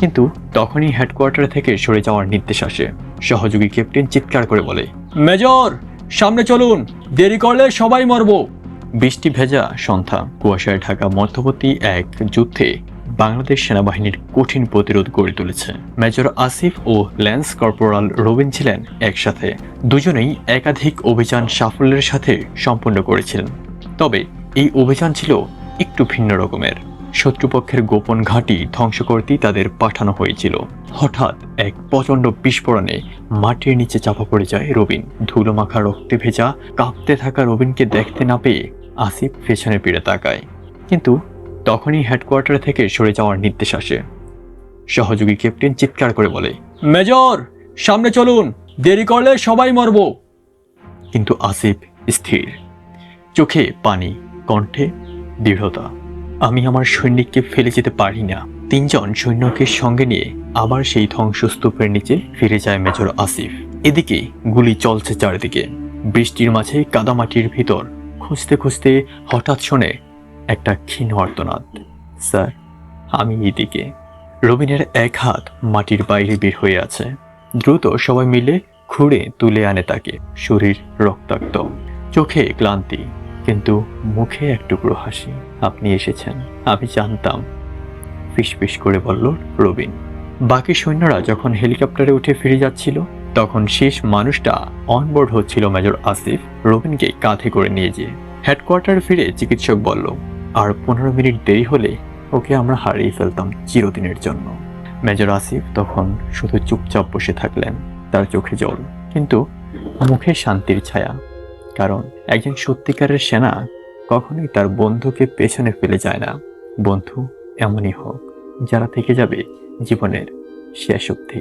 কিন্তু তখনই হেডকোয়ার্টার থেকে সরে যাওয়ার নির্দেশ আসে। সহযোগী ক্যাপ্টেন চিৎকার করে বলে, মেজর সামনে চলুন, দেরি করলে সবাই মরব। বৃষ্টি ভেজা সন্ধ্যা, কুয়াশায় ঢাকা মধ্যবর্তী এক যুদ্ধে বাংলাদেশ সেনাবাহিনীর কঠিন প্রতিরোধ গড়ে তুলেছে। মেজর আসিফ ও ল্যান্স কর্পোরাল রবিন ছিলেন একসাথে। দুজনেই একাধিক অভিযান সাফল্যের সাথে সম্পন্ন করেছিলেন। তবে এই অভিযান ছিল একটু ভিন্ন রকমের। শত্রুপক্ষের গোপন ঘাঁটি ধ্বংস করতেই তাদের পাঠানো হয়েছিল। হঠাৎ এক প্রচণ্ড বিস্ফোরণে মাটির নিচে চাপা পড়ে যায় রবিন। ধুলো মাখা রক্তে ভেজা কাঁপতে থাকা রবিনকে দেখতে না পেয়ে আসিফ পেছনে ফিরে তাকায়। কিন্তু তখনই হেডকোয়ার্টার থেকে সরে যাওয়ার নির্দেশ আসে। সহযোগী ক্যাপ্টেন চিৎকার করে বলে, মেজর সামনে চলুন, দেরি করলে সবাই মরব। কিন্তু আসিফ স্থির, চোখে পানি, কণ্ঠে দৃঢ়তা। আমি আমার সৈনিককে ফেলে যেতে পারি না। তিনজন সৈন্যকে সঙ্গে নিয়ে আবার সেই ধ্বংসস্তূপের নিচে ফিরে যায় মেজর আসিফ। এদিকে গুলি চলছে চারিদিকে। বৃষ্টির মাঝে কাদামাটির ভিতর খুঁজতে খুঁজতে হঠাৎ শোনে একটা ক্ষীণ আর্তনাদ। স্যার, আমি এদিকে। রবিনের এক হাত মাটির বাইরে বের হয়ে আছে। দ্রুত সবাই মিলে খুঁড়ে তুলে আনে তাকে। শরীর রক্তাক্ত, চোখে ক্লান্তি, কিন্তু মুখে এক টুকরো হাসি। আপনি এসেছেন, আমি জানতাম, ফিসফিস করে বলল রবিন। বাকি সৈন্যরা যখন হেলিকপ্টারে উঠে ফিরে যাচ্ছিল, তখন শেষ মানুষটা অনবোর্ড হচ্ছিল মেজর আসিফ রবিনকে কাঁধে করে নিয়ে যেয়ে। হেডকোয়ার্টার ফিরে চিকিৎসক বলল, আর 15 মিনিট দেরি হলে ওকে আমরা হারিয়ে ফেলতাম চিরদিনের জন্য। মেজর আসিফ তখন শুধু চুপচাপ বসে থাকলেন, তার চোখে জল, কিন্তু মুখে শান্তির ছায়া। কারণ একজন সত্যিকারের সেনা কখনোই তার বন্ধুকে পেছনে ফেলে যায় না। বন্ধু এমনই হোক, যারা থেকে যাবে জীবনের শেষ অবধি।